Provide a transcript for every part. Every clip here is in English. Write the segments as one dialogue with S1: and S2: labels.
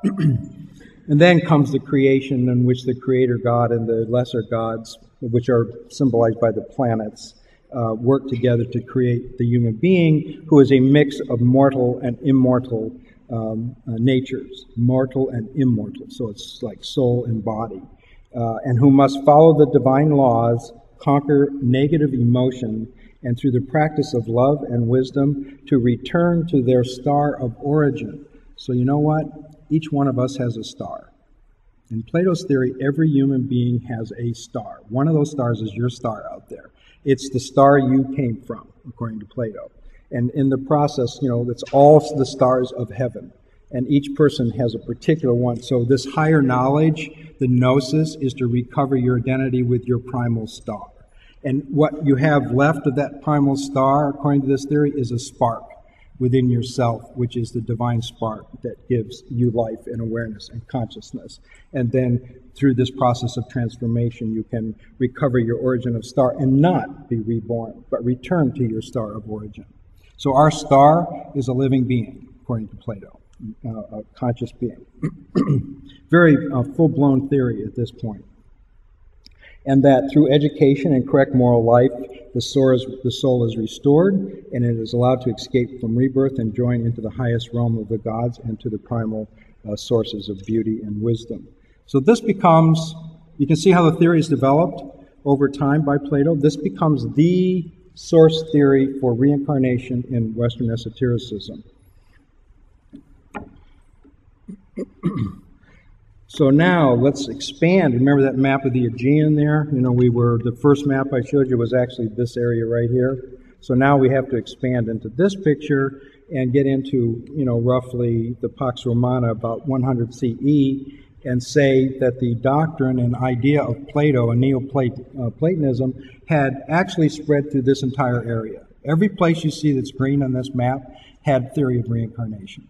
S1: And then comes the creation, in which the creator god and the lesser gods, which are symbolized by the planets, work together to create the human being, who is a mix of mortal and immortal natures, mortal and immortal. So it's like soul and body, and who must follow the divine laws, conquer negative emotion, and through the practice of love and wisdom to return to their star of origin. So you know what? Each one of us has a star. In Plato's theory, every human being has a star. One of those stars is your star out there. It's the star you came from, according to Plato. And in the process, it's all the stars of heaven. And each person has a particular one. So this higher knowledge, the gnosis, is to recover your identity with your primal star. And what you have left of that primal star, according to this theory, is a spark within yourself, which is the divine spark that gives you life and awareness and consciousness. And then through this process of transformation, you can recover your origin of star and not be reborn, but return to your star of origin. So our star is a living being, according to Plato, a conscious being. Very full-blown theory at this point. And that through education and correct moral life, the soul is restored, and it is allowed to escape from rebirth and join into the highest realm of the gods and to the primal sources of beauty and wisdom. So this becomes, you can see how the theory is developed over time by Plato. This becomes the source theory for reincarnation in Western Esotericism. So now let's expand. Remember that map of the Aegean there? The first map I showed you was actually this area right here. So now we have to expand into this picture and get into, roughly the Pax Romana about 100 CE, and say that the doctrine and idea of Plato and Neoplatonism had actually spread through this entire area. Every place you see that's green on this map had theory of reincarnation.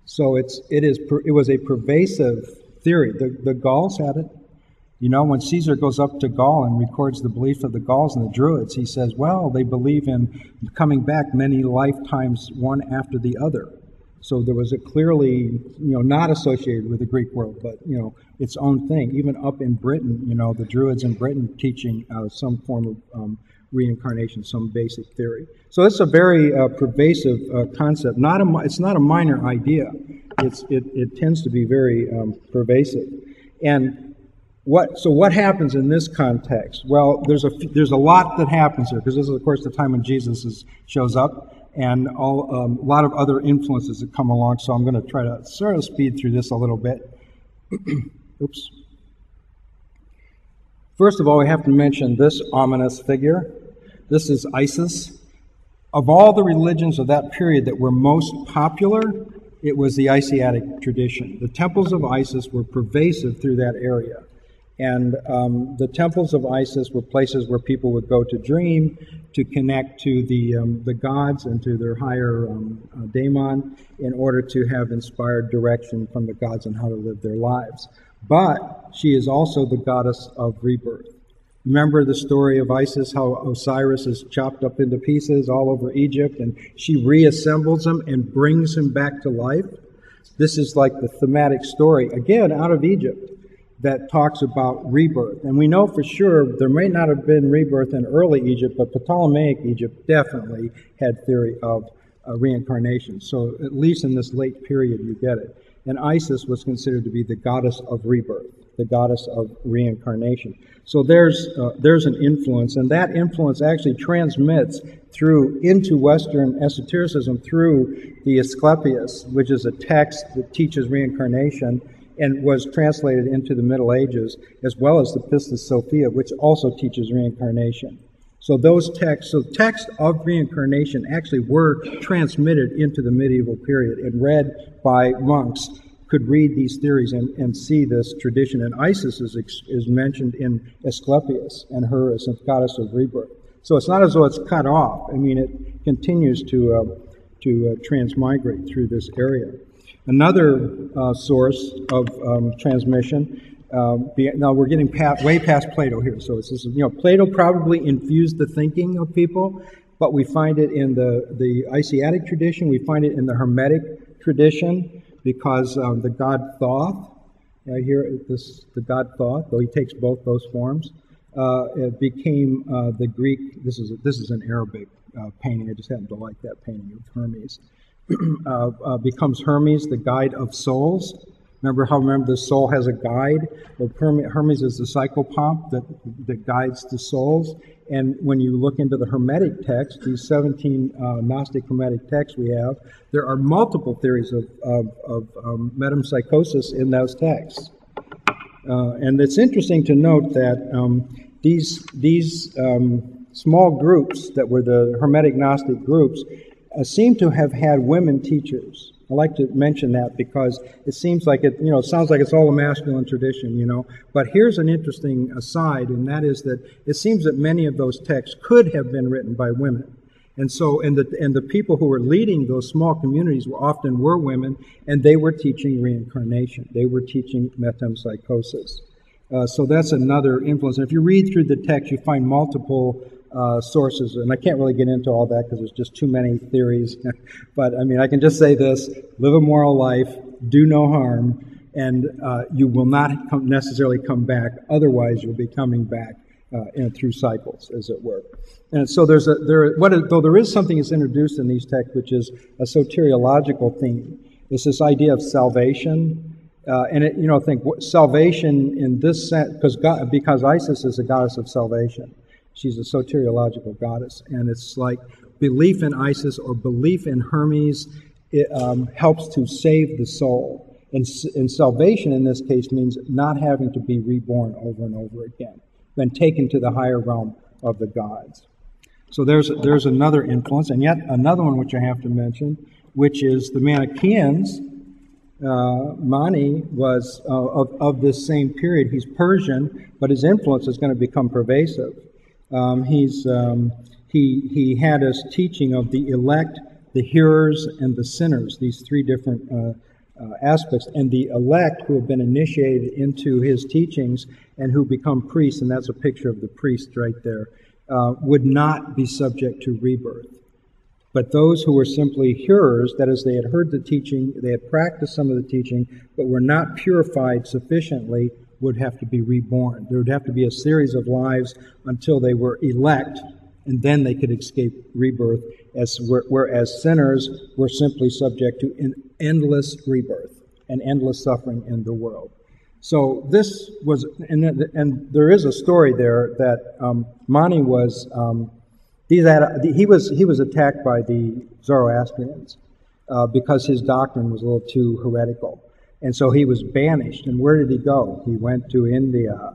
S1: So it was a pervasive theory. The Gauls had it. When Caesar goes up to Gaul and records the belief of the Gauls and the Druids, he says, well, they believe in coming back many lifetimes, one after the other. So there was a clearly, not associated with the Greek world, but, its own thing. Even up in Britain, the Druids in Britain teaching some form of reincarnation, some basic theory. So it's a very pervasive concept. It's not a minor idea. It tends to be very pervasive. And what happens in this context? Well, there's a lot that happens here, because this is, of course, the time when Jesus shows up, and a lot of other influences that come along. So I'm going to try to sort of speed through this a little bit. Oops. First of all, we have to mention this ominous figure. This is Isis. Of all the religions of that period that were most popular, it was the Asiatic tradition. The temples of Isis were pervasive through that area. And the temples of Isis were places where people would go to dream, to connect to the gods and to their higher daemon, in order to have inspired direction from the gods on how to live their lives. But she is also the goddess of rebirth. Remember the story of Isis, how Osiris is chopped up into pieces all over Egypt, and she reassembles him and brings him back to life? This is like the thematic story, again, out of Egypt, that talks about rebirth. And we know for sure there may not have been rebirth in early Egypt, but Ptolemaic Egypt definitely had theory of reincarnation. So at least in this late period you get it. And Isis was considered to be the goddess of rebirth, the goddess of reincarnation. So there's an influence, and that influence actually transmits into Western esotericism through the Asclepius, which is a text that teaches reincarnation and was translated into the Middle Ages, as well as the Pistis Sophia, which also teaches reincarnation. So texts of reincarnation actually were transmitted into the medieval period and read by monks, could read these theories and see this tradition. And Isis is mentioned in Asclepius, and her as a goddess of rebirth. So it's not as though it's cut off. I mean, it continues to transmigrate through this area. Another source of transmission. Now we're getting way past Plato here. So it's this, Plato probably infused the thinking of people, but we find it in the Asiatic tradition. We find it in the Hermetic tradition. because the god Thoth, right here, the god Thoth, though he takes both those forms, it became the Greek. This is an Arabic painting. I just happen to like that painting of Hermes. Becomes Hermes, the guide of souls. Remember the soul has a guide? Well, Hermes is the psychopomp that guides the souls. And when you look into the Hermetic text, these 17 Gnostic Hermetic texts we have, there are multiple theories of metempsychosis in those texts. And it's interesting to note that these small groups that were the Hermetic Gnostic groups seem to have had women teachers. I like to mention that because it seems like it sounds like it's all a masculine tradition, But here's an interesting aside, and that is that it seems that many of those texts could have been written by women. And so, and the people who were leading those small communities often were women, and they were teaching reincarnation. They were teaching metempsychosis. So that's another influence. And if you read through the text, you find multiple sources, and I can't really get into all that because there's just too many theories. But I mean, I can just say this: live a moral life, do no harm, and you will not necessarily come back. Otherwise, you'll be coming back through cycles, as it were. And so though there is something that's introduced in these texts, which is a soteriological theme. It's this idea of salvation. Think salvation in this sense, because Isis is a goddess of salvation. She's a soteriological goddess, and it's like belief in Isis or belief in Hermes helps to save the soul. And salvation in this case means not having to be reborn over and over again, been taken to the higher realm of the gods. So there's another influence, and yet another one which I have to mention, which is the Manichaeans. Mani was of this same period. He's Persian, but his influence is going to become pervasive. He had us teaching of the elect, the hearers, and the sinners, these three different aspects. And the elect who have been initiated into his teachings and who become priests, and that's a picture of the priest right there, would not be subject to rebirth. But those who were simply hearers, that is, they had heard the teaching, they had practiced some of the teaching, but were not purified sufficiently, would have to be reborn. There would have to be a series of lives until they were elect, and then they could escape rebirth, whereas sinners were simply subject to an endless rebirth and endless suffering in the world. So this was, and there is a story there that Mani was, he was attacked by the Zoroastrians because his doctrine was a little too heretical. And so he was banished. And where did he go? He went to India.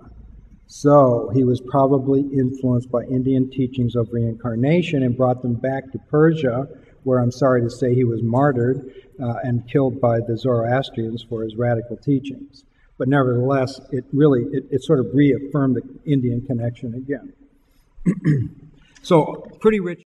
S1: So he was probably influenced by Indian teachings of reincarnation and brought them back to Persia, where I'm sorry to say he was martyred and killed by the Zoroastrians for his radical teachings. But nevertheless, it sort of reaffirmed the Indian connection again. So pretty rich.